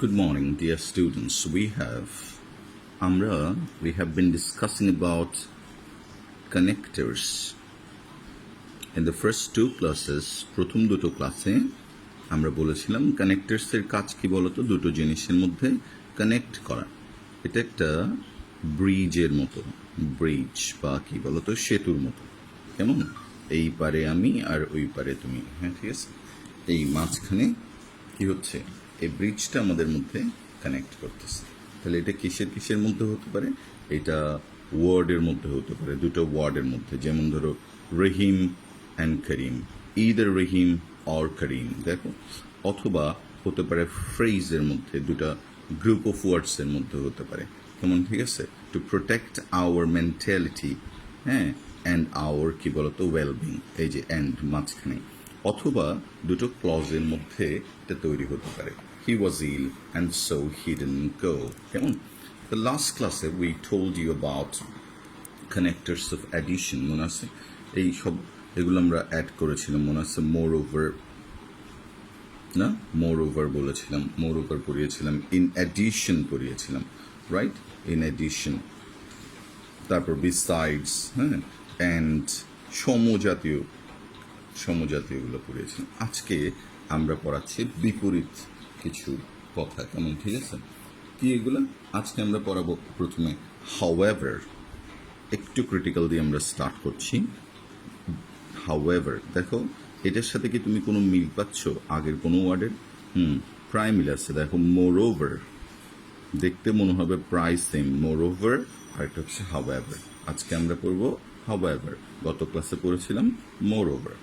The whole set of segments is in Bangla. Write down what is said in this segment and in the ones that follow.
Good morning, dear students. We have been discussing about connectors. In the first two classes, প্রথম দুটো ক্লাসে আমরা বলেছিলাম কানেক্টরসের কাজ কি বলতো, দুটো জিনিসের মধ্যে কানেক্ট করা। এটা একটা ব্রিজের মতো, ব্রিজ বা কি বলতো, সেতুর মতো। কেমন? এই পারে আমি আর ওই পারে তুমি, হ্যাঁ ঠিক আছে। এই মাঝখানে কি হচ্ছে, এই ব্রিজটা আমাদের মধ্যে কানেক্ট করতেছে। তাহলে এটা কিসের কিসের মধ্যে হতে পারে? এটা ওয়ার্ডের মধ্যে হতে পারে, দুটো ওয়ার্ডের মধ্যে। যেমন ধরো Rahim and Karim, either Rahim or Karim, দেখো। অথবা হতে পারে ফ্রেজের মধ্যে, দুটা গ্রুপ অফ ওয়ার্ডসের মধ্যে হতে পারে। কেমন? ঠিক আছে। টু প্রোটেক্ট আওয়ার মেন্টালিটি, হ্যাঁ, অ্যান্ড আওয়ার কি বলতো, ওয়েলবিং, এই যে অ্যান্ড মাঝখানে। অথবা দুটো ক্লজের মধ্যে এটা তৈরি হতে পারে। He was ill and so he didn't go. কেমন? The last class we told you about connectors of addition, মনে আছে? এই সব এগুলো আমরা অ্যাড করেছিলাম, মনে আছে? মোর ওভার না, মোর ওভার বলেছিলাম, মোর ওভার পড়িয়েছিলাম, ইন অ্যাডিশন পড়িয়েছিলাম, রাইট? ইন অ্যাডিশন, তারপর বিসাইডস, হ্যাঁ, অ্যান্ড সমজাতীয়গুলো পড়িয়েছিলাম। আজকে আমরা পড়াচ্ছি বিপরীত কিছু কথা। কেমন? ঠিক আছে। কি এগুলো? আজকে আমরা পড়াবো প্রথমে হাউএভার। একটু ক্রিটিক্যাল দিয়ে আমরা স্টার্ট করছি। হাউএভার, দেখো এটার সাথে কি তুমি কোনো মিল পাচ্ছ আগের কোনো ওয়ার্ডের? প্রায় মিল আছে। দেখো মোর ওভার, দেখতে মনে হবে প্রায় সেম। মোর ওভার আর একটা হচ্ছে হাউএভার। আজকে আমরা পড়বো হাউএভার। গত ক্লাসে পড়েছিলাম মোর ওভার।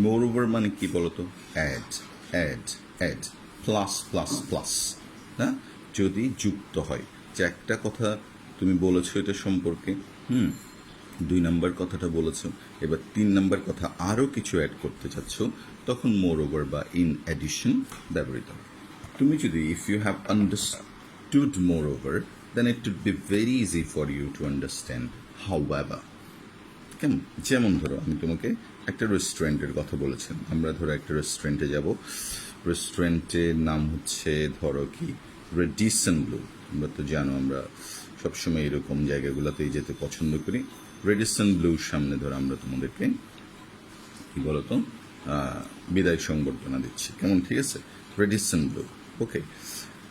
মোর ওভার মানে কি বলতো? Add, add, add, plus plus plus, হ্যাঁ, যদি যুক্ত হয়। যে একটা কথা তুমি বলেছো এটা সম্পর্কে, দুই নাম্বার কথাটা বলেছো, এবার তিন নাম্বার কথা আরও কিছু অ্যাড করতে চাচ্ছ, তখন মোর ওভার বা ইন অ্যাডিশন ব্যবহৃত হয়। তুমি যদি, if you have understood moreover, then it would be very easy for you to understand however. কেমন? যেমন ধরো আমি তোমাকে একটা রেস্টুরেন্টের কথা বলেছিলাম। আমরা ধরো একটা রেস্টুরেন্টে যাব। রেস্টুরেন্টের নাম হচ্ছে ধরো কি, রেডিসন ব্লু। তোমরা তো জানো আমরা সবসময় এরকম জায়গাগুলোতেই যেতে পছন্দ করি। রেডিসন ব্লুর সামনে ধরো আমরা তোমাদেরকে কি বলতো বিদায় সংবর্ধনা দিচ্ছি। কেমন? ঠিক আছে। রেডিসন ব্লু, ওকে।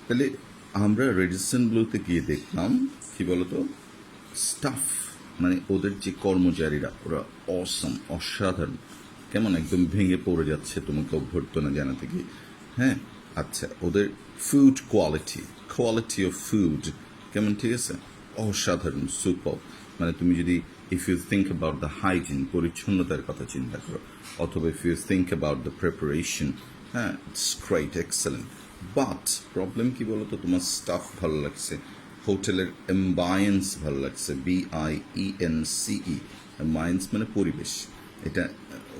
তাহলে আমরা রেডিসন ব্লুতে গিয়ে দেখলাম কি বলতো, স্টাফ, মানে ওদের যে কর্মচারীরা, ওরা অসম, অসাধারণ। কেমন? একদম ভেঙে পড়ে যাচ্ছে তোমাকে অভ্যর্থনা জানাতে গিয়ে, হ্যাঁ। আচ্ছা, ওদের food quality, quality of food কেমন? ঠিক আছে, অসাধারণ, সুপার। মানে তুমি যদি, if you think about the hygiene, পরিচ্ছন্নতার কথা চিন্তা করো, অথবা if you think about the preparation, হ্যাঁ, it's great, excellent. But problem কি বলতো, তোমার স্টাফ ভালো লাগছে, হোটেলের এম্বায়েন্স ভালো লাগছে, BIENCE, এম্বায়েন্স মানে পরিবেশ। এটা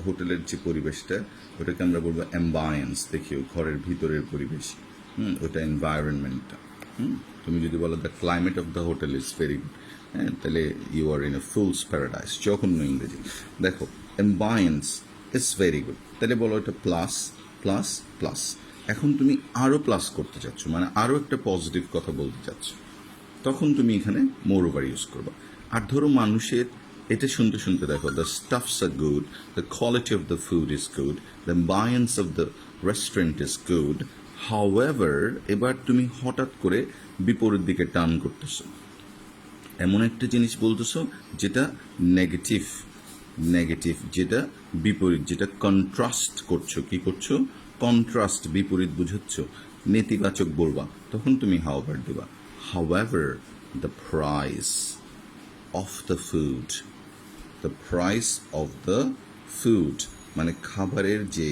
হোটেলের যে পরিবেশটা, ওটাকে আমরা বলবো এম্বায়েন্স। দেখিও ঘরের ভিতরের পরিবেশ, ওটা এনভায়রনমেন্টটা। তুমি যদি বলো the climate of the hotel is very good, হ্যাঁ, তাহলে you are in a fool's paradise, জঘন্য ইংরেজি। দেখো এম্বায়েন্স ইজ ভেরি গুড, তাহলে বলো এটা প্লাস প্লাস প্লাস। এখন তুমি আরও প্লাস করতে চাচ্ছ, মানে আরও একটা পজিটিভ কথা বলতে চাচ্ছ, তখন তুমি এখানে মোর ওভার ইউজ করবা। আর ধরো মানুষের এটা শুনতে শুনতে দেখো, the staffs are good, the quality of the food is good, the ambience of the restaurant is good, however, এবার তুমি হঠাৎ করে বিপরীত দিকে টার্ন করতেছো, এমন একটা জিনিস বলতেছো যেটা নেগেটিভ, নেগেটিভ, যেটা বিপরীত, যেটা কন্ট্রাস্ট করছো। কি করছো? কন্ট্রাস্ট, বিপরীত বুঝাচ্ছ, নেতিবাচক বলবা, তখন তুমি হাউএভার দেবা। However, the price of the food, the price of the food, মানে খাবারের যে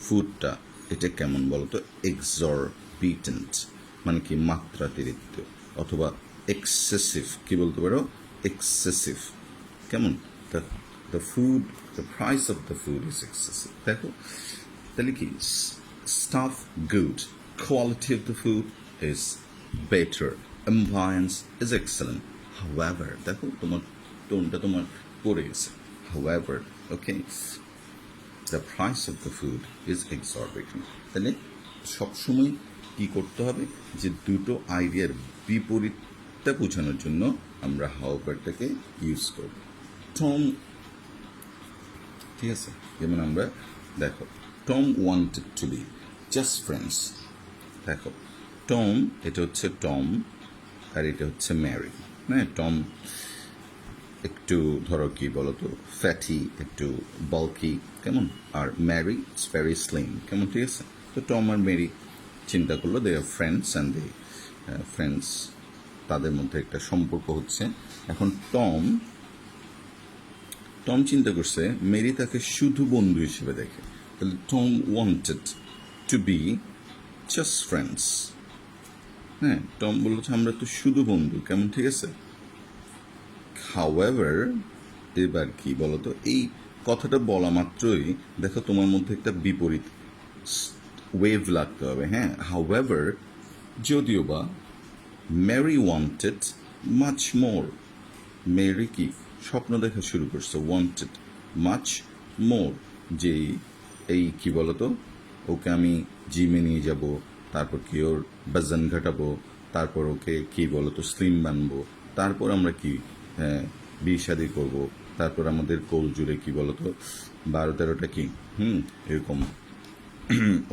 ফুডটা, এটা কেমন বলতো? এক্সরবিটেন্ট, মানে কি মাত্রাতিরিক্ত, অথবা এক্সেসিভ, কি বলতে পারো? এক্সেসিভ। কেমন? the food, the price of the food is excessive. দেখো তাহলে কি, stuff good, quality of the food is better, ambience is excellent. However, দেখো তোমার টোনটা তোমার পড়ে গেছে। However, okay, the price of the food is exorbitant. তাহলে সবসময় কি করতে হবে, যে দুটো আইডিয়ার বিপরীতটা বোঝানোর জন্য আমরা হাউএভারটাকে ইউজ করব। টম, ঠিক আছে, যেমন আমরা দেখো Tom wanted to be just friends. দেখো টম, এটা হচ্ছে টম আর এটা হচ্ছে ম্যারি। হ্যাঁ, টম একটু ধরো কি বলতো ফ্যাটি, একটু বাল্কি, কেমন, আর ম্যারি ইটস ভেরি স্লিম, কেমন, ঠিক আছে। তো টম আর মেরি চিন্তা করলো দে আর ফ্রেন্ডস অ্যান্ড দে ফ্রেন্ডস, তাদের মধ্যে একটা সম্পর্ক হচ্ছে। এখন টম চিন্তা করছে মেরি তাকে শুধু বন্ধু হিসেবে দেখে, তাহলে Tom wanted to be just friends. হ্যাঁ, টম বলছে আমরা তো শুধু বন্ধু, কেমন, ঠিক আছে। হাউএভার, এবার কি বলতো, এই কথাটা বলা মাত্রই দেখো তোমার মধ্যে একটা বিপরীত ওয়েভ লাগতে হবে। হ্যাঁ, হাউএভার, যদিও বা Mary wanted much more, Mary কি স্বপ্ন দেখা শুরু করছে, ওয়ান্টেড মাচ মোর, যে এই কি বলতো ওকে আমি জিমে নিয়ে যাব, তারপর কি ওর বাজন ঘটাবো, তারপর ওকে কি বলতো স্লিম বানবো, তারপর আমরা কি বিয়ে শাদী করবো, তারপর আমাদের কোল জুড়ে কি বলতো 12-13টা কি এরকম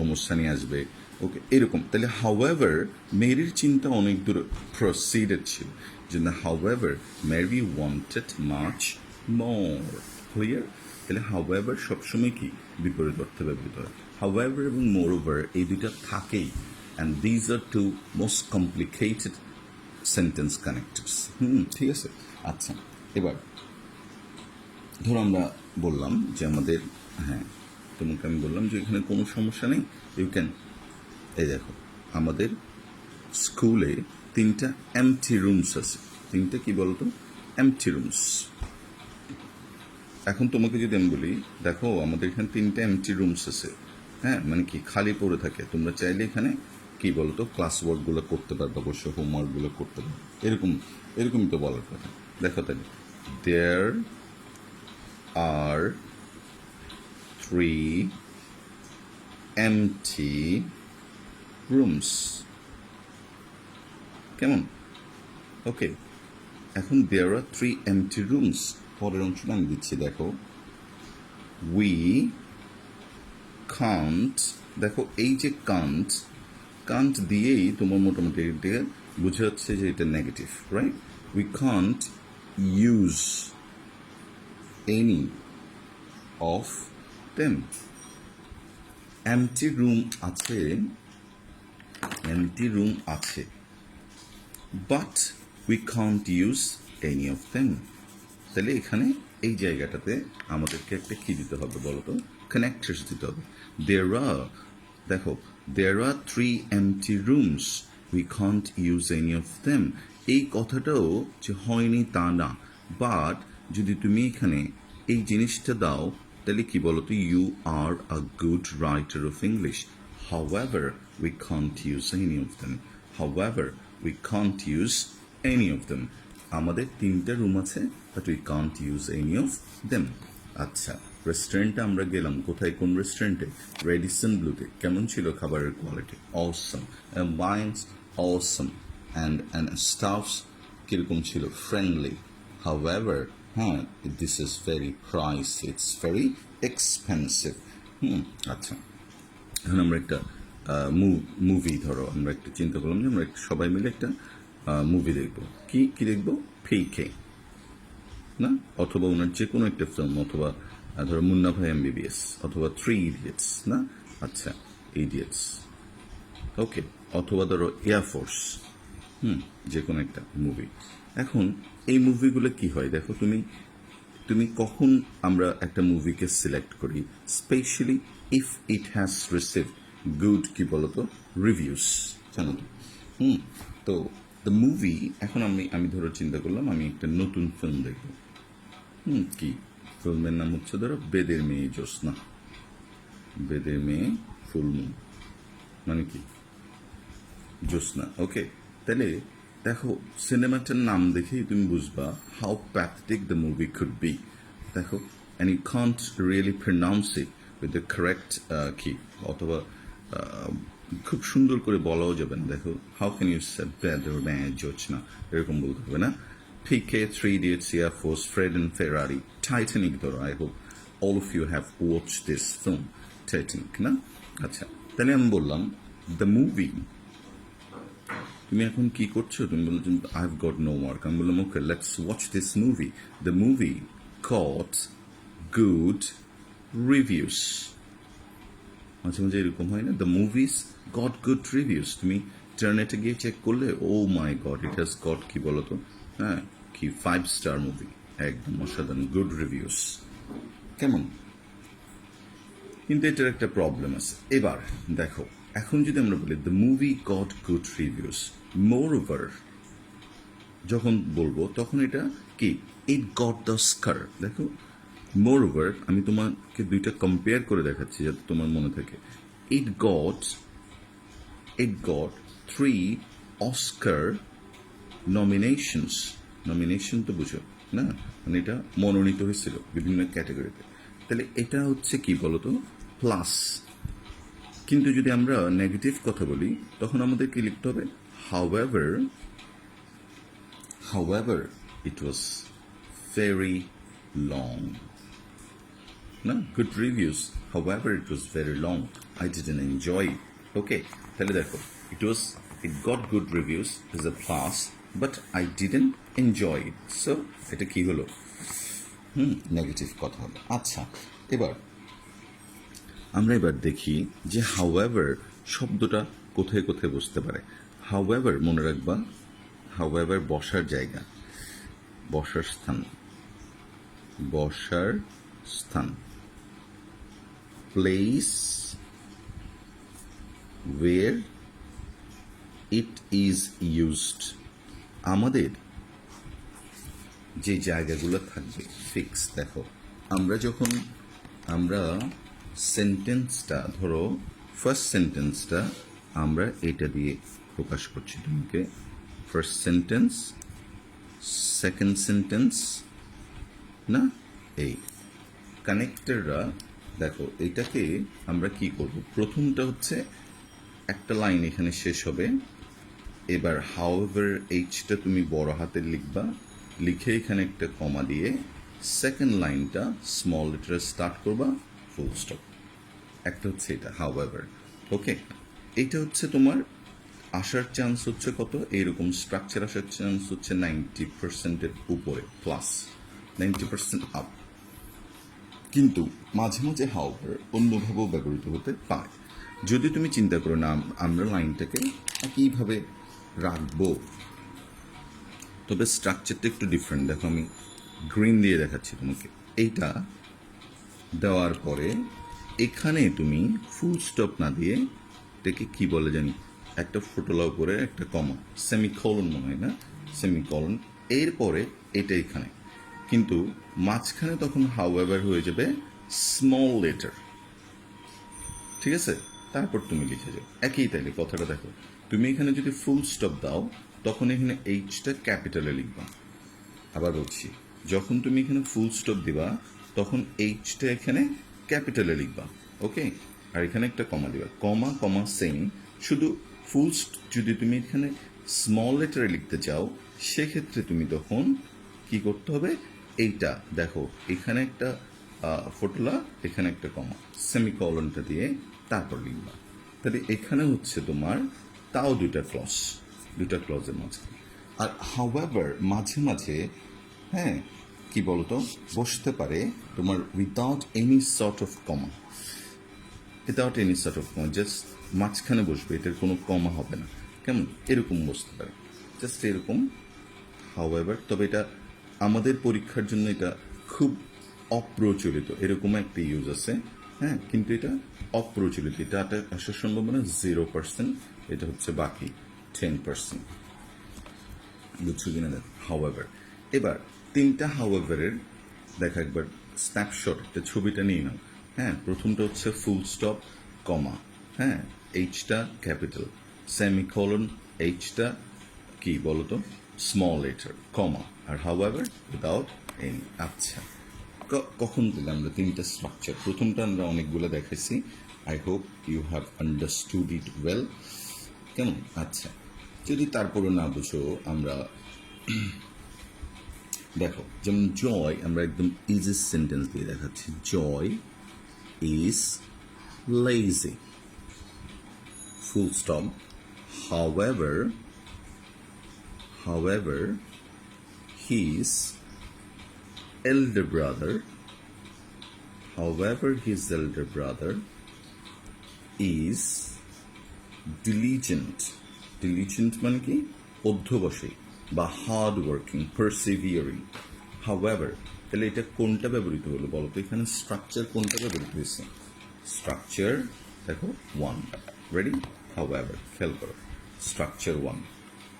অনুষ্ঠানে আসবে, ওকে এরকম। তাহলে হাউএভার মেরির চিন্তা অনেক দূর প্রসিডেড ছিল, যে না however Mary wanted much more, clear. তাহলে হাউএভার সবসময় কি বিপরীত অর্থে ব্যবহৃত হয়। হাউএভার এবং মোরওভার এই দুইটা থাকেই, and these are two most complicated sentence connectors. ঠিক আছে। আচ্ছা, এবার ধরো আমরা বললাম যে আমাদের, হ্যাঁ তোমাকে আমি বললাম যে এখানে কোনো সমস্যা নেই, ইউ ক্যান, এই দেখো আমাদের স্কুলে 3টা এমটি রুমস আছে, 3টা কি বলতো এমটি রুমস। এখন তোমাকে যদি আমি বলি দেখো আমাদের এখানে 3টা এমটি রুমস আছে, হ্যাঁ মানে কি খালি পড়ে থাকে, তোমরা চাইলে এখানে কি বলতো ক্লাস ওয়ার্কগুলো করতে পারবে, অবশ্য হোমওয়ার্কগুলো করতে পারবে, এরকমই তো বলার কথা। দেখো তাহলে দেয়ার আর 3 empty rooms, কেমন, ওকে। এখন there are 3 empty rooms, পরের অংশটা আমি দিচ্ছি, দেখো we can't, দেখো এই যে কান্ট দিয়েই তোমার মোটামুটি এটা বুঝে যাচ্ছে যে এটা negative, right. we can't use any of them, empty room আছে, but we can't use any of them. তাহলে এখানে এই জায়গাটাতে আমাদেরকে একটা কি দিতে হবে বলতো, কানেক্টরস দিতে হবে। দেখো there are 3 empty rooms, we can't use any of them, এই কথাটাও যে হয়নি তা না, বাট যদি তুমি এখানে এই জিনিসটা দাও তাহলে কি বলতো, you are a good writer of English, however we can't use any of them, however we can't use any of them. আমাদের 3টা রুম আছে, but we can't use any of them. আচ্ছা, রেস্টুরেন্টে আমরা গেলাম, কোথায়, কোন রেস্টুরেন্টে, রেডিসন ব্লুতে। কেমন ছিল খাবারের quality, Assam, wines Assam, and stuffs কীরকম ছিল, ফ্রেন্ডলি। হাউএভার, হ্যাঁ this is very price, it's very expensive. আচ্ছা, এখন আমরা একটা মুভি, ধরো আমরা একটা চিন্তা করলাম যে আমরা সবাই মিলে একটা মুভি দেখবো, কি দেখবো, পিকে না, অথবা ওনার যে কোনো একটা ফিল্ম, অথবা ধরো মুন্না ভাই এমবিবিএস, অথবা 3 ইডিয়টস না, আচ্ছা ইডিয়টস, ওকে, অথবা ধরো এয়ারফোর্স, যে কোনো একটা মুভি। এখন এই মুভিগুলো কি হয় দেখো, তুমি কখন আমরা একটা মুভিকে সিলেক্ট করি, specially if it has received good কি বলতো রিভিউস, জানো তো। তো দ্য মুভি, এখন আমি ধরো চিন্তা করলাম আমি একটা নতুন ফিল্ম দেখব, কি ফিল্মের নাম হচ্ছে ধরো বেদের মেয়ে জ্যোৎস্না, বেদের মেয়ে ফুলমুন, মানে কি জ্যোৎস্না, ওকে। তাহলে দেখো সিনেমাটার নাম দেখেই তুমি বুঝবা how pathetic the movie could be, দেখো, and you can't really pronounce it with the correct কি, অথবা খুব সুন্দর করে বলাও যাবে না। দেখো, হাউ ক্যান ইউ সে বেদার ম্যান জোছনা, এরকম বলতে হবে না। PK, three idiots, air force, Fred and Ferrari, Titanic ধরো। I hope all of you have watch this film Titanic, না? আচ্ছা, তাহলে আমি বললাম দ্য মুভি। তুমি এখন কি করছো? তুমি বলছো I have got no work. আমি বললাম okay, let's watch this movie. The movie got good reviews. মাঝে মাঝে এরকম হয় না, the movies got good reviews. তুমি ইন্টারনেটে গিয়ে চেক করলে, oh my God, it has got, কি বলতো, হ্যাঁ, কি 5 স্টার মুভি, একদম অসাধারণ, গুড রিভিউস। কেমন? কিন্তু এটার একটা প্রবলেম আছে। এবার দেখো, এখন যদি আমরা বলি the movie got good reviews, more over যখন বলবো তখন এটা কি, ইট গট দ্য স্কার। দেখো, মোর ওভার আমি তোমাকে দুইটা কম্পেয়ার করে দেখাচ্ছি যাতে তোমার মনে থাকে। It got 3 Oscar nominations. Nomination তো বুঝো না, মানে এটা মনোনীত হয়েছিল বিভিন্ন ক্যাটাগরিতে। তাহলে এটা হচ্ছে কি বলতো, প্লাস। কিন্তু যদি আমরা নেগেটিভ কথা বলি তখন আমাদেরকে লিখতে হবে however it was very long. না, good reviews, however it was very long, I didn't enjoy it. Okay, তাহলে দেখো, it got good reviews is a plus, but I didn't enjoy it. So এটা কি হলো? নেগেটিভ কথা হলো। আচ্ছা, আমরা এবার দেখি যে হাউএভার শব্দটা কোথায় কোথায় বসতে পারে। হাউএভার মনে রাখবা, হাউএভার বসার জায়গা, বসার স্থান, প্লেস ওয়ের ইট ইজ ইউজড। আমাদের যে জায়গাগুলো থাকবে ফিক্স। দেখো, আমরা সেন্টেন্সটা ধরো, ফার্স্ট সেন্টেন্সটা আমরা এটা দিয়ে প্রকাশ করছি তোমাকে। ফার্স্ট সেন্টেন্স, সেকেন্ড সেন্টেন্স, না, এই কানেক্টররা। দেখো, এটাকে আমরা কি করব, প্রথমটা হচ্ছে একটা লাইন এখানে শেষ হবে। এবার হাউএভার এইচটা তুমি বড় হাতের লিখবা, লিখে এখানে একটা কমা দিয়ে সেকেন্ড লাইনটা স্মল লেটারে স্টার্ট করবা, ফুল স্টপ। একটা হচ্ছে এটা হাউএভার। ওকে, এটা হচ্ছে তোমার আসার চান্স হচ্ছে কত, এইরকম স্ট্রাকচার আসার চান্স হচ্ছে 90%-এর উপরে, প্লাস 90% আপ। কিন্তু মাঝে মাঝে হাউএভার অন্যভাবেও ব্যবহৃত হতে পারে। যদি তুমি চিন্তা করো না আমরা লাইনটাকে একইভাবে রাখবো, তবে স্ট্রাকচারটা একটু ডিফারেন্ট। দেখো, আমি গ্রিন দিয়ে দেখাচ্ছি তোমাকে। এইটা দেওয়ার পরে এখানে তুমি ফুল স্টপ না দিয়ে এটাকে কি বলে জানি, একটা ফোটলা উপরে একটা কমা, সেমিকলন মনে হয় না, সেমিকলন, এরপরে এটা এখানে। কিন্তু মাঝখানে তখন হাউএভার হয়ে যাবে স্মল লেটার, ঠিক আছে? তারপর তুমি লিখে যাও একই। তাইলে কথাটা দেখো, তুমি এখানে যদি ফুল স্টপ দাও তখন এখানে এইচটা ক্যাপিটালে লিখবা। আবার বলছি, যখন তুমি এখানে ফুল স্টপ দিবা তখন এইচটা এখানে ক্যাপিটালে লিখবা। ওকে, আর এখানে একটা কমা দিবা, কমা কমা সেম। শুধু ফুল যদি তুমি এখানে স্মল লেটারে লিখতে চাও সেক্ষেত্রে তুমি তখন কি করতে হবে, এইটা দেখো, এখানে একটা ফোটলা, এখানে একটা কমা, সেমিকলনটা দিয়ে তারপর লিখবা। তাহলে এখানে হচ্ছে তোমার তাও দুইটা ক্লজের মাঝখানে। আর হাউএভার মাঝে মাঝে, হ্যাঁ, কি বলতো, বসতে পারে তোমার without any sort of comma, just মাঝখানে বসবে, এটার কোনো কমা হবে না। কেমন? এরকম বসতে পারে, জাস্ট এরকম হাউএভার। তবে এটা আমাদের পরীক্ষার জন্য এটা খুব অপ্রচলিত, এরকম একটা ইউজ আছে, হ্যাঁ, কিন্তু এটা অপ্রচলিত। এটা আসার সম্ভাবনা 0%, এটা হচ্ছে বাকি 10%। বুঝছো কিনা? দেখ, হাউএভার। এবার তিনটা হাউএভারের দেখা একবার স্ন্যাপশট, একটা ছবিটা নিয়ে নাও। হ্যাঁ, প্রথমটা হচ্ছে ফুল স্টপ, কমা, হ্যাঁ, এইচটা ক্যাপিটাল, সেমিকলন, এইচটা কি বলতো, স্মল লেটার, কমা, আর হাউএভার উইদাউট এনি। আচ্ছা, কখন দিলাম আমরা তিনটা স্ট্রাকচার? প্রথমটা আমরা অনেকগুলো দেখাইছি, I hope you have understood it well. কেমন? আচ্ছা, যদি তারপরে না বুঝো, আমরা দেখো, যেমন জয় আমরা একদম ইজি সেন্টেন্স দিয়ে দেখাচ্ছি। Joy is lazy, full stop. However, his elder brother, is diligent মানে কি? অধ্যবসায়ী বা হার্ড ওয়ার্কিং, পারসিভিয়ারিং। হাউএভার, তাহলে এটা কোনটা ব্যবহৃত হলো বলো তো? এখানে স্ট্রাকচার কোনটা ব্যবহৃত হয়েছে? স্ট্রাকচার দেখো 1, রেডি? হাউএভার, খেয়াল করো, স্ট্রাকচার 1।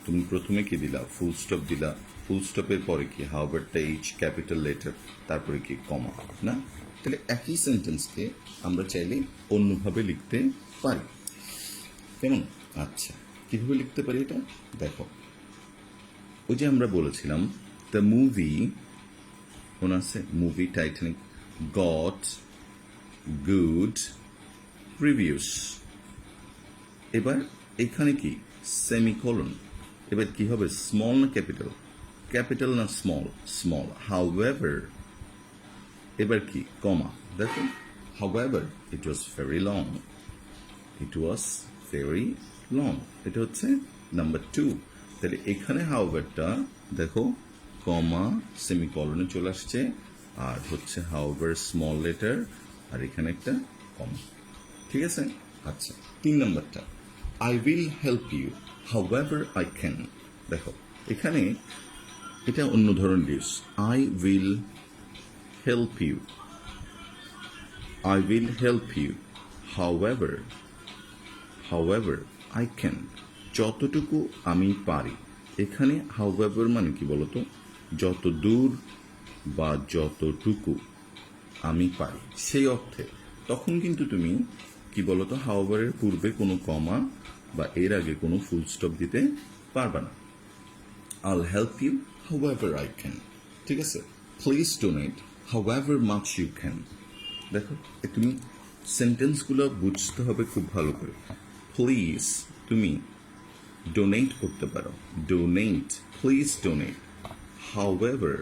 তুমি প্রথমে কি দিলা? ফুল স্টপ দিলা। ফুল স্টপের পরে কি? হাউএভারটা এইচ ক্যাপিটাল লেটার, তারপরে কি? কমা, না? তাহলে একই সেন্টেন্সকে আমরা চাইলে অন্যভাবে লিখতে পারি। কেমন? আচ্ছা, কিভাবে লিখতে পারি এটা দেখো। ওই যে আমরা বলেছিলাম দ্য মুভি, মনে আছে? Movie Titanic goat good reviews. এবার এখানে কি? সেমিকোলন। এবার কি হবে? স্মল না ক্যাপিটাল? ক্যাপিটাল না স্মল? স্মল। হাউএভার, এবার কি? কমা। দেখো, however it was very long, এটা হচ্ছে নাম্বার 2। তাহলে এখানে হাউএভারটা দেখো কমা সেমিকলনে চলে আসছে, আর হচ্ছে হাউএভার স্মল লেটার, আর এখানে একটা কমা। ঠিক আছে? আচ্ছা, 3 নাম্বারটা, I will help you however I can. দেখো এখানে এটা অন্য ধরনের use. I will help you, however I can, যতটুকু আমি পারি। এখানে however মানে কি বলতো? যত দূর বা যতটুকু আমি পারি, সেই অর্থে। তখন কিন্তু তুমি কি বলতো? however এর পূর্বে কোনো কমা বা এর আগে কোনো ফুল স্টপ দিতে পারবে না। I'll help you however I can, ঠিক আছে? Please donate however much you can। দেখো, তুমি সেন্টেন্সগুলো বুঝতে হবে খুব ভালো করে। প্লিজ তুমি ডোনেট করতে পারো, donate, please donate. However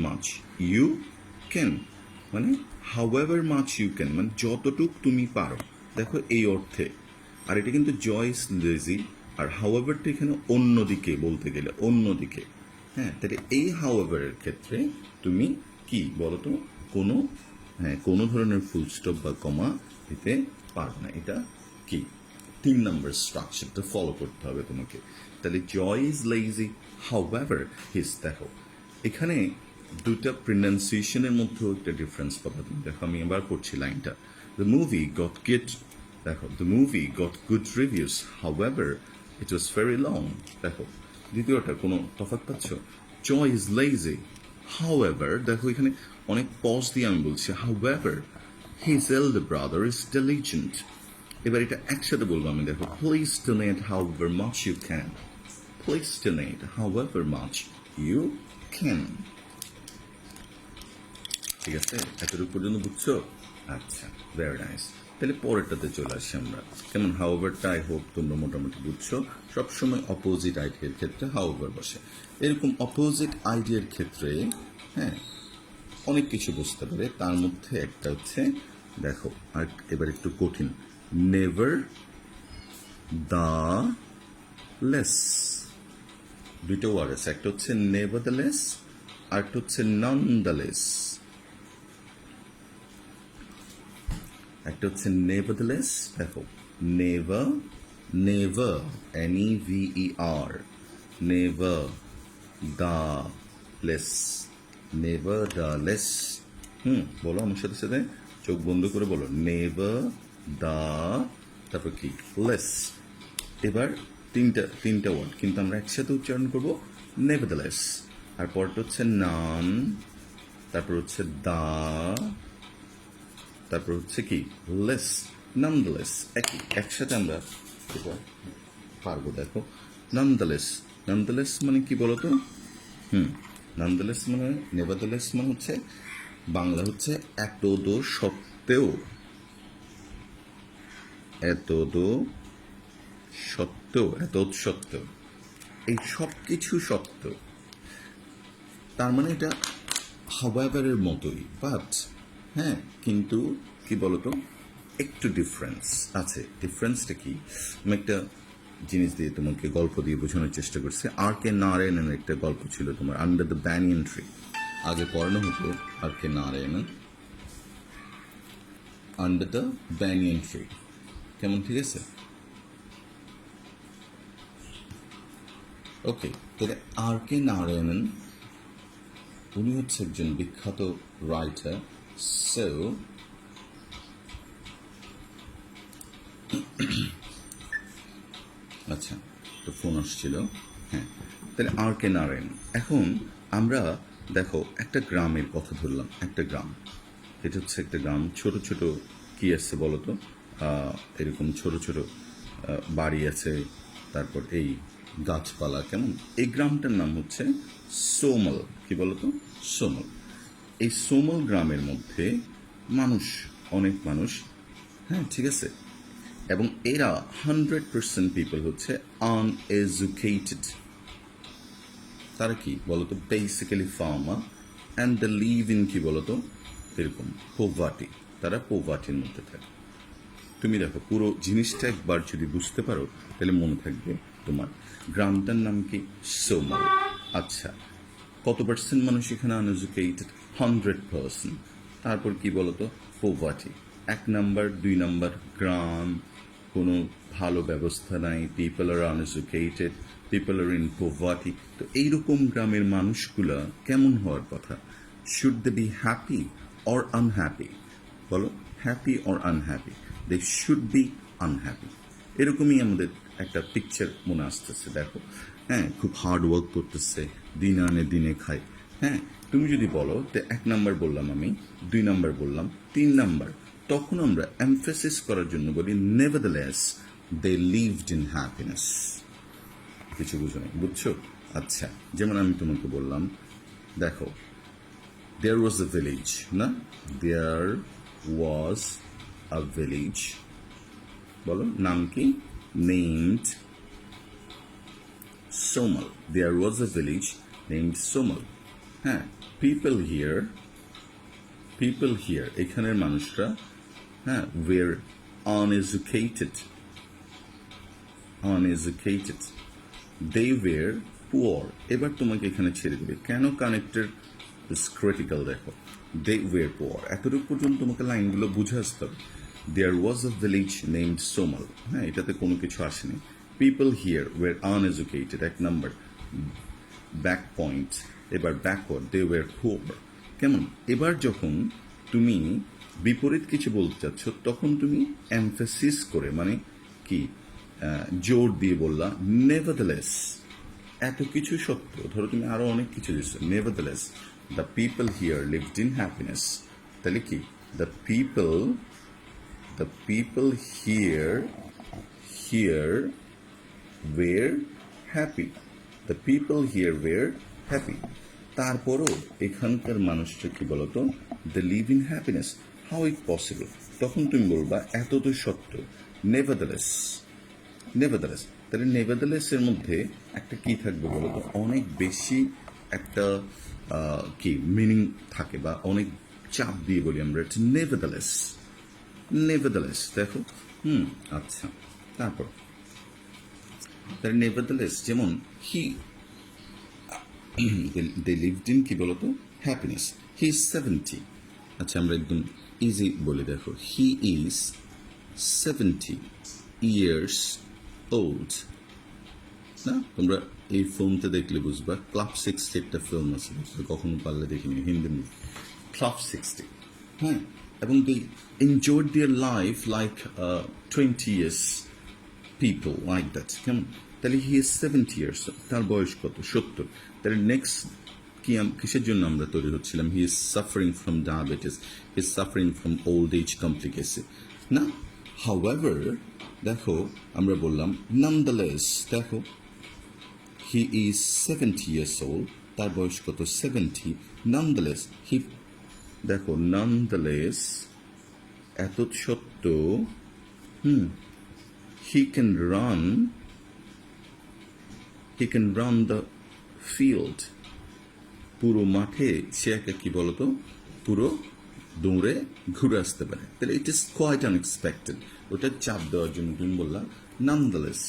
much you can, মানে হাউএভার মাচ ইউ ক্যান মানে যতটুক তুমি পারো। দেখো এই অর্থে। আর এটা কিন্তু জয় ইজ লেজি, আর হাউএভারটা এখানে অন্যদিকে বলতে গেলে, অন্যদিকে। হ্যাঁ, তাহলে এই হাউএভারের ক্ষেত্রে তুমি কি বলতো? কোনো ধরনের ফুল স্টপ বা কমা দিতে পারবে না। এটা কি? 3 নম্বর স্ট্রাকচারটা ফলো করতে হবে তোমাকে। তাহলে জয় ইজ লেজি, হাউএভার হিজ। দেখো এখানে দুটা প্রনাউন্সিয়েশনের মধ্যেও একটা ডিফারেন্স পাবে তুমি। দেখো আমি এবার পড়ছি লাইনটা। The movie got good reviews, however it was very long. দেখো দ্বিতীয়টা কোনো তফাৎ পাচ্ছ? জয় ইজ লেজি, হাউএভার, দেখো এখানে অনেক পজ দিয়ে আমি বলছি, however his elder brother is diligent। এবার এটা একসাথে বলবো আমি। দেখো, please donate however much you can, please donate however much you can. ঠিক আছে? এতটুকু পর্যন্ত বুঝছো? আচ্ছা, ভেরি নাইস। তাহলে পরেরটাতে চলে আসি আমরা। কেমন? হাউএভারটা আই হোপ তোমরা মোটামুটি বুঝছো। সবসময় অপোজিট আইডিয়ার ক্ষেত্রে হাউএভার বসে। এরকম অপোজিট আইডিয়ার ক্ষেত্রে হ্যাঁ অনেক কিছু বুঝতে পারে। তার মধ্যে একটা হচ্ছে, দেখো আর এবার একটু কঠিন, নেভার দ্য লেস। দুইটা ওয়ার্ড আছে, একটা হচ্ছে নেভার দ্য লেস, আর একটা হচ্ছে নন দ্য লেস। একটা হচ্ছে নেভারথেলেস, দেখো never NEVER, never the less. বলো আমার সাথে সাথে, চোখ বন্ধ করে বলো, নেভার দ্য, তারপর কি? লেস। এবার তিনটা ওয়ার্ড কিন্তু আমরা একসাথে উচ্চারণ করবো, নেভারথেলেস। আর পরটা হচ্ছে নান, তারপর হচ্ছে দা, তারপর হচ্ছে কি? লেস, নানদালেস। একসাথে আমরা পারবো। দেখো নানদালেস মানে কি বলতো? নানদালেস মানে, নেভারদালেস মানে হচ্ছে বাংলা হচ্ছে এতদো সত্ত্বেও, এতদো সত্ত্বেও, এতদ সত্ত্বেও, এই সব কিছু সত্ত্বেও, তার মানে এটা হাওয়াভারের মতোই, বাট হ্যাঁ, কিন্তু কি বলতো, একটু ডিফারেন্স আছে। ডিফারেন্সটা কি, আমি একটা জিনিস দিয়ে তোমাকে গল্প দিয়ে বোঝানোর চেষ্টা করছি। আর কে নারায়ণের একটা গল্প ছিল তোমার, আন্ডার দ্য ব্যানিয়ান ট্রি। আগে পড়ানো হতো R K Narayanan, under the banyan tree. কেমন, ঠিক আছে? ওকে, তাহলে আর কে নারায়ণন উনি হচ্ছে একজন বিখ্যাত রাইটার। সো আচ্ছা, তো ফোন আসছিল। হ্যাঁ, তাহলে আর কে নারায়ণ। এখন আমরা দেখো একটা গ্রামের কথা ধরলাম, একটা গ্রাম, এটা হচ্ছে একটা গ্রাম। ছোট ছোট কি আছে বলো তো, এরকম ছোট ছোট বাড়ি আছে, তারপর এই গাছপালা, কেমন। এই গ্রামটার নাম হচ্ছে সোমল। কি বলতো, সোমল। এই সোমল গ্রামের মধ্যে মানুষ, অনেক মানুষ, হ্যাঁ ঠিক আছে, এবং এরা 100% পিপল হচ্ছে আনএজুকেটেড। তারা কি বলতো, basically farmer, and the live in কি বলতো, এরকম পোভার্টি। তারা পোভার্টির মধ্যে থাকে। তুমি দেখো পুরো জিনিসটা একবার যদি বুঝতে পারো তাহলে মনে থাকবে তোমার। গ্রামটার নাম কি, সোমাল। আচ্ছা, কত পার্সেন্ট মানুষ এখানে আনএজুকেটেড? 100%। তারপর কি বলতো, পোভার্টি। 1 নাম্বার, 2 নাম্বার, গ্রাম, কোনো ভালো ব্যবস্থা নাই, people are uneducated, people are in poverty. তো এইরকম গ্রামের মানুষগুলা কেমন হওয়ার কথা? Should they be happy or unhappy? বলো, happy or unhappy? They should be unhappy. এরকমই আমাদের একটা পিকচার মনে আসতেছে। দেখো, হ্যাঁ, খুব হার্ড ওয়ার্ক করতেছে, দিন আনে দিনে খায়। হ্যাঁ, তুমি যদি বলো যে 1 নাম্বার বললাম আমি, 2 নাম্বার বললাম, 3 নাম্বার, তখন আমরা এমফেসিস করার জন্য বলি নেভারথেলেস দে লিভড ইন হ্যাপিনেস। কিছু বুঝো নাই, বুঝছো? আচ্ছা, যেমন আমি তোমাকে বললাম, দেখো, there was a village, না, there was a village, বলো নাম কি, named Somal. There was a village named Somal. হ্যাঁ, people here, এখানের মানুষরা, হ্যাঁ, were uneducated, they were poor। এবার তোমাকে এখানে ছেড়ে দেবে, কেন কানেক্টেড ইজ ক্রিটিক্যাল। দেখো, they were poor, এতটুকু পর্যন্ত তোমাকে লাইনগুলো বুঝে আসতে হবে। There was a village named Somal, হ্যাঁ, এটাতে কোনো কিছু আসেনি। People here were uneducated, 1 number, back point. এবার ব্যাকওয়ার্ড, they were poor। কেমন? এবার যখন তুমি বিপরীত কিছু বলতে চাচ্ছ তখন তুমি এমফেসিস করে, মানে কি, জোর দিয়ে বললা নেভারথেলেস, এত কিছু সত্ত্বেও। ধরো তুমি আরো অনেক কিছু দিচ্ছ, nevertheless the people here lived in happiness. তাহলে কি, the people here were happy, the people here were happy. তারপরও এখানকার মানুষটা কি বলতো, they live in happiness, how it possible? তখন তুমি বলবা এত তো সত্য, নেভারথেলেস। তাহলে নেভারথেলেসের মধ্যে একটা কি থাকবে বলতো, অনেক বেশি একটা কি মিনিং থাকে, বা অনেক চাপ দিয়ে বলি আমরা, নেভারথেলেস। দেখো, আচ্ছা, তারপর তাহলে নেভারথেলেস, যেমন হি, they lived in কি বলতো, হ্যাপিনেস। He is 70। আচ্ছা, আমরা একদম ইজি বলে দেখো, হি ইজ 70 years old। না, তোমরা এই ফিল্মটা দেখলে বুঝবা, ক্লাব 60 একটা ফিল্ম আছে, কখনো পারলে দেখিনি, হিন্দি মুভি, ক্লাব 60। হ্যাঁ, এবং they enjoyed their life like 20 years people like that। কেমন? তাহলে হি ইজ 70 years, তার বয়স কত, 70। তাহলে নেক্সট কি, কিসের জন্য আমরা তৈরি হচ্ছিলাম, he is suffering from diabetes, he is suffering from old age complication. না, হাউএভার, দেখো আমরা বললাম nonetheless, দেখো হি ইজ 70 years old, তার বয়স কত, 70, nonetheless হি দেখো nonetheless এত সত্ত্বেও he can run the field, পুরো মাঠে সে একটা কি বলতো পুরো দৌড়ে ঘুরে আসতে পারে। তাহলে ইট ইজ কোয়াইট আনএক্সপেক্টেড, ওটা চাপ দেওয়ার জন্য তুমি বললাম nonetheless,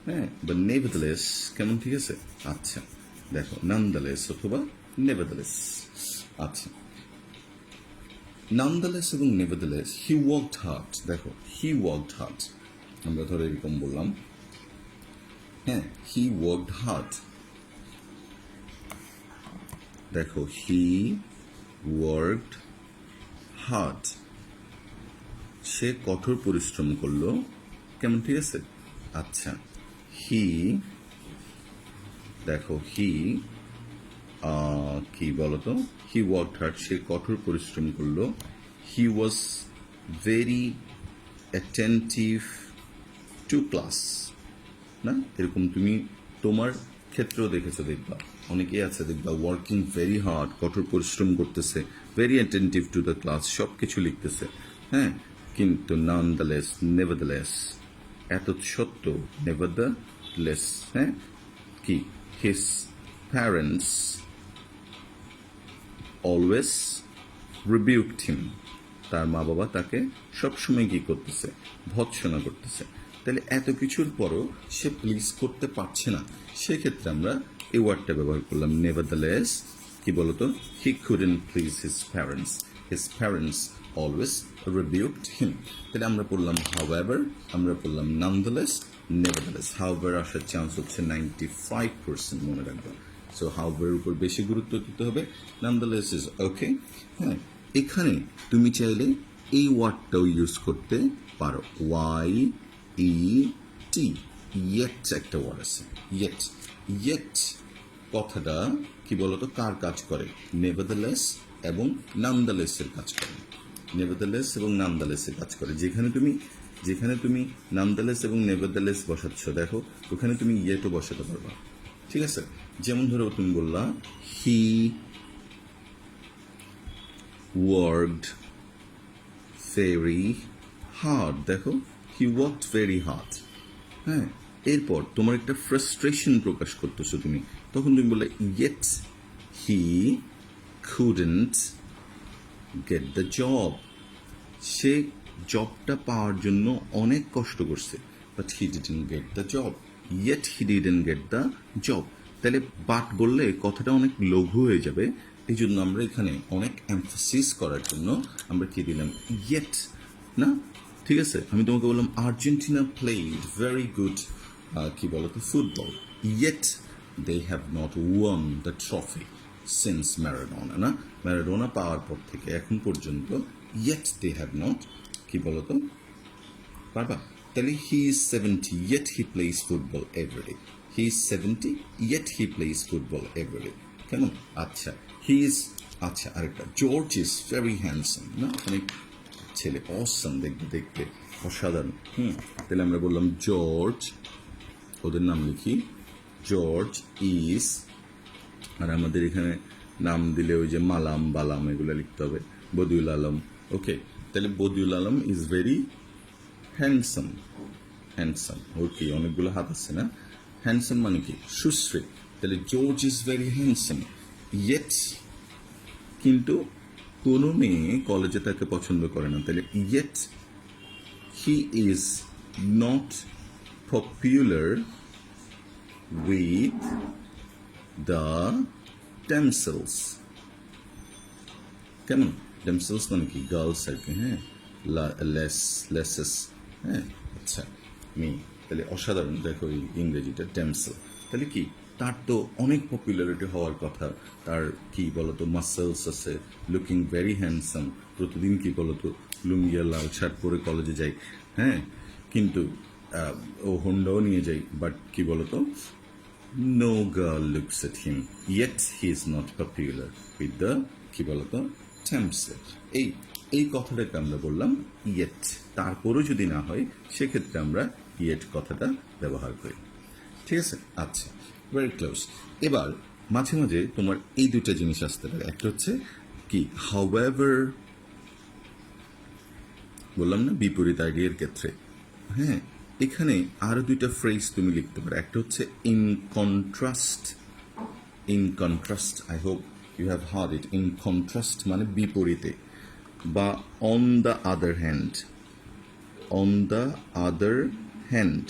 হ্যাঁ, বা nevertheless, কেমন, ঠিক আছে? আচ্ছা দেখো nonetheless অথবা nevertheless। আচ্ছা nonetheless এবং nevertheless, he worked hard, দেখো he worked hard, আমরা ধরো এরকম বললাম, হ্যাঁ, he worked hard, দেখো he worked hard, সে কঠোর পরিশ্রম করলো, কেমন, ঠিক আছে? আচ্ছা he, দেখো he কি বলতো, he worked hard, সে কঠোর পরিশ্রম করলো, he was very attentive to class, না এরকম তুমি তোমার ক্ষেত্রেও দেখেছো, দেখবা অনেকেই আছে, দেখবা ওয়ার্কিং ভেরি হার্ড, কঠোর পরিশ্রম করতেছে, very attentive to the class, সব কিছু লিখতেছে, হ্যাঁ, কিন্তু nonetheless, nevertheless, এত সত্ত্বেও, nevertheless, হ্যাঁ, কি his parents always rebuked him, তার মা বাবা তাকে সবসময় কি করতেছে, ভৎসনা করতেছে। তাহলে এত কিছুর পরও সে প্লিজ করতে পারছে না, সেক্ষেত্রে আমরা এই ওয়ার্ডটা ব্যবহার করলাম nevertheless, কি বলতো, he couldn't please his parents always rebuked him। তাহলে আমরা পড়লাম however, আমরা পড়লাম nonetheless, nevertheless। however আসার চান্স হচ্ছে 95%, মনে রাখবো। সো however উপর বেশি গুরুত্ব দিতে হবে, nonetheless is okay। হ্যাঁ, এখানে তুমি চাইলে এই ওয়ার্ডটাও ইউজ করতে পারো, YET, yet একটা ওয়ার্ড আছে, yet কথাটা কি বলতো কার কাজ করে, nevertheless এবং nonetheless এর কাজ করে, nevertheless এবং nonetheless এর কাজ করে। যেখানে তুমি nonetheless এবং nevertheless বসাচ্ছ, দেখো ওখানে তুমি yetও বসাতে পারবা, ঠিক আছে? যেমন ধরো তুমি বললা he worked very hard, দেখো he worked very hard, হ্যাঁ, এরপর তোমার একটা ফ্রাস্ট্রেশন প্রকাশ করতেছো তুমি, তখন তুমি বললে yet he couldn't get the job, সে জবটা পাওয়ার জন্য অনেক কষ্ট করছে, but he didn't get the job, yet he didn't get the job। তাহলে বাট বললে কথাটা অনেক লঘু হয়ে যাবে, এই জন্য আমরা এখানে অনেক এমফাসিস করার জন্য আমরা কি দিলাম, yet, না, ঠিক আছে? আমি তোমাকে বললাম আর্জেন্টিনা প্লেড ভেরি গুড কি বলতো football, yet they have not won the trophy since Maradona, না, ম্যারাডোনা পাওয়ার পর থেকে এখন পর্যন্ত yet they have not, কি বলতো পারবা? তাহলে he is 70 yet he plays football every day, he is 70 yet he plays football every day, কেমন? আচ্ছা he is, আচ্ছা আরেকটা, জর্জ ইজ ভেরি হ্যান্ডসাম, না, অনেক ছেলে অসাম, দেখতে অসাধারণ। তাহলে আমরা বললাম জর্জ, ওদের নাম লিখি, জর্জ ইজ, আর আমাদের এখানে নাম দিলে ওই যে মালাম বালাম এগুলো লিখতে হবে, বদিউল আলম, ওকে। তাহলে Badiul Alam is very handsome, ওর কি অনেকগুলো হাত আছে না, হ্যান্ডসাম মানে কি সুশ্রী, তাহলে George is very handsome, yet, কিন্তু কোনো মেয়ে কলেজে তাকে পছন্দ করে না, তাহলে yet he is not popular with the damsels, কেমন? ড্যামসেলস মানে কি গার্লস আর কি, হ্যাঁ, লেসেস, হ্যাঁ, আচ্ছা মেয়ে, তাহলে অসাধারণ, দেখো এই ইংরেজিটা ড্যামসেল, তাহলে কি তার তো অনেক পপুলারিটি হওয়ার কথা, তার কি বলতো মাসেলস আছে, লুকিং ভেরি হ্যান্ডসাম, প্রতিদিন কি বলতো লুঙ্গিয়া লাল শার্ট পরে কলেজে যাই, হ্যাঁ, কিন্তু ও হোন্ডাও নিয়ে যাই, বাট কি বলতো no girl looks at him, yet he is not popular with the, কি বলতো ড্যামসেল। এই কথাটাকে আমরা বললাম ইয়েট, তারপরও যদি না হয় সেক্ষেত্রে আমরা ইয়েট কথাটা ব্যবহার করি, ঠিক আছে? আচ্ছা, ভেরি ক্লোজ। এবার মাঝে মাঝে তোমার এই দুটা জিনিস আসতে পারে, একটা হচ্ছে কি however বললাম না বিপরীত আইডিয়ার ক্ষেত্রে। হ্যাঁ, এখানে আরো দুইটা ফ্রেজ তুমি লিখতে পারো। একটা হচ্ছে in contrast. In contrast, I hope you have heard it. In contrast মানে বিপরীতে, বা on the other hand. On the other hand.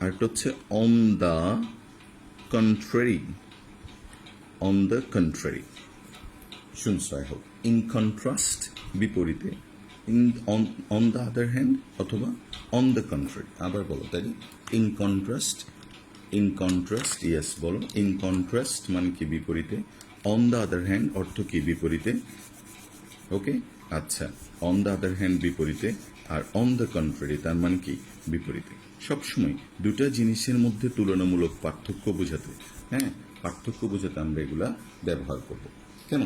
আরেকটা হচ্ছে on the contrary. On the contrary শুনছো আই হোপ। ইন কন্ট্রাস্ট বিপরীতে, অন দ্য আদার হ্যান্ড অথবা অন দ্য কন্ট্রারি। আবার বলো তাই। In contrast, in contrast, yes বলো। ইন কন্ট্রাস্ট মানে কি বিপরীতে, অন দ্য আদার হ্যান্ড অর্থ কি বিপরীতে। ওকে, আচ্ছা, অন দ্য আদার হ্যান্ড বিপরীতে, আর অন দ্য কন্ট্রারি তার মানে কি বিপরীতে। সবসময় দুটা জিনিসের মধ্যে তুলনামূলক পার্থক্য বোঝাতে, হ্যাঁ, পার্থক্য বোঝাতে আমরা এগুলা ব্যবহার করব। কেন?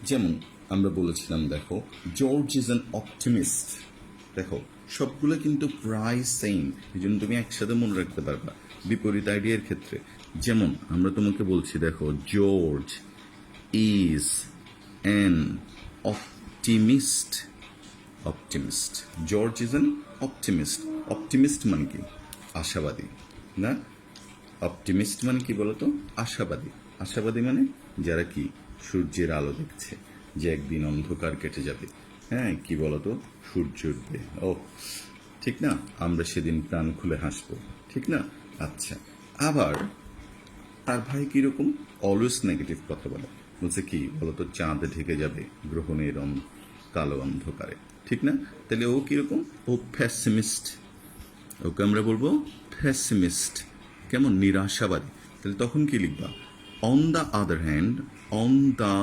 যেমন আমরা বলেছিলাম, দেখো জর্জ ইজ অ্যান অপটিমিস্ট। দেখো সবগুলো কিন্তু প্রায় সেম, এই জন্য তুমি একসাথে মনে রাখতে পারবা বিপরীত আইডিয়ার ক্ষেত্রে। যেমন আমরা তোমাকে বলছি, দেখো George is an optimist. Optimist, George is an optimist. Optimist মানে কি আশাবাদী, না? অপটিমিস্ট মানে কি বলতো? আশাবাদী। আশাবাদী মানে যারা কি সূর্যের আলো দেখছে, যে একদিন অন্ধকার কেটে যাবে। হ্যাঁ, কি বলতো? সূর্য উঠবে। ও ঠিক না, আমরা সেদিন প্রাণ খুলে হাসবো, ঠিক না? আচ্ছা, আবার তার ভাই কিরকম? অলওয়েজ নেগেটিভ কথা বলে। বলছে কি বলতো? চাঁদ ঢেকে যাবে গ্রহণের কালো অন্ধকারে, ঠিক না? তাহলে ও কিরকম? ও প্যাসিমিস্ট। ওকে আমরা বলবো প্যাসিমিস্ট। কেমন? নিরাশাবাদী। তাহলে তখন কি লিখবা? On the other hand, on the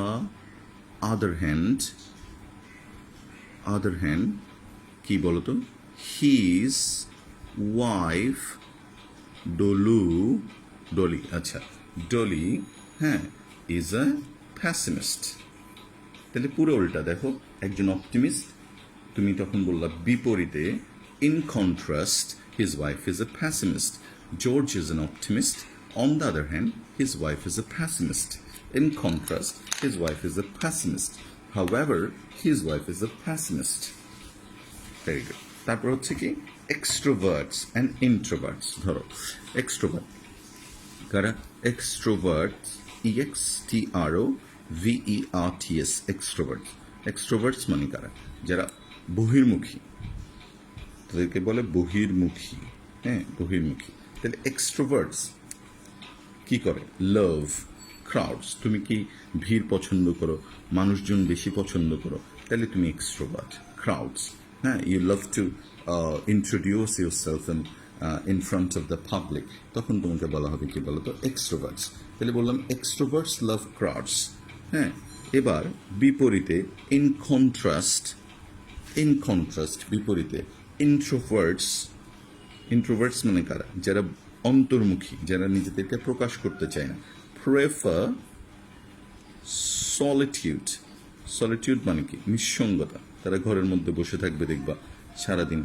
other hand, other hand কি বলতো? হিজ ওয়াইফ ডলি, আচ্ছা ডলি, হ্যাঁ, ইজ আ প্যাসিমিস্ট। তাহলে পুরো উল্টা। দেখো, একজন অপটিমিস্ট, তুমি তখন বললা বিপরীতে, in contrast his wife is a pessimist. George is an optimist, on the other hand his wife is a pessimist. In contrast his wife is a pessimist, however his wife is a pessimist. Very good. তারপর হচ্ছে কি এক্সট্রোভার্টস অ্যান্ড ইন্ট্রোভার্টস। ধরো এক্সট্রোভার্ট কারা? Extroverts, EXTROVERTS, এক্সট্রোভার্টস। এক্সট্রোভার্টস মানে কারা? যারা বহির্মুখী, তাদেরকে বলে বহির্মুখী। হ্যাঁ, বহির্মুখী। তাহলে এক্সট্রোভার্টস কি করে? লাভ ক্রাউডস। তুমি কি ভিড় পছন্দ করো, মানুষজন বেশি পছন্দ করো, তাহলে তুমি এক্সট্রোভার্ট। ক্রাউডস, হ্যাঁ, you love to introduce yourself in front of the public, তখন তোমাকে বলা হবে কি বলতো? এক্সট্রোভার্টস। তাহলে বললাম এক্সট্রোভার্টস লাভ ক্রাউডস। হ্যাঁ, এবার বিপরীতে, ইন কন্ট্রাস্ট, ইন কন্ট্রাস্ট বিপরীতে, ইন্ট্রোভার্টস। ইন্ট্রোভার্টস মানে কারা? যারা অন্তর্মুখী, যারা নিজেদেরকে প্রকাশ করতে চায় না। Prefer solitude. সলিটিউড মানে কি? নিঃসঙ্গতা। তারা ঘরের মধ্যে বসে থাকবে, দেখবা সারাদিন,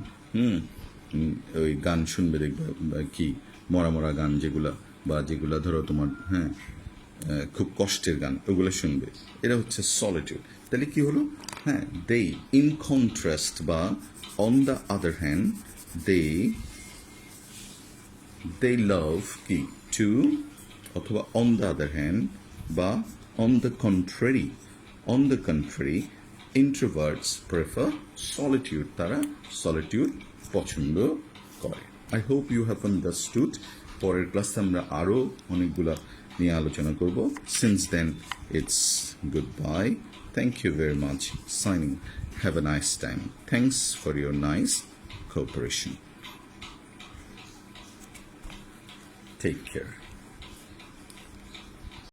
ওই গান শুনবে, দেখবা কি মরা মরা গান যেগুলা, বা যেগুলা ধরো তোমার, হ্যাঁ, খুব কষ্টের গান, ওগুলো শুনবে। এরা হচ্ছে সলিটিউড। তাহলে কি হলো? হ্যাঁ, দে ইন কন্ট্রাস্ট বা on the other hand, they love কি টু, অথবা অন দ্য আদার হ্যান্ড বা on the contrary, on the contrary introverts prefer solitude. তারা সলিটিউড পছন্দ করে। I hope you have understood. পরের ক্লাসে আমরা আরও অনেকগুলা নিয়ে আলোচনা করব। Since then it's goodbye. Thank you very much. Signing. Have a nice time. Thanks for your nice cooperation. Take care.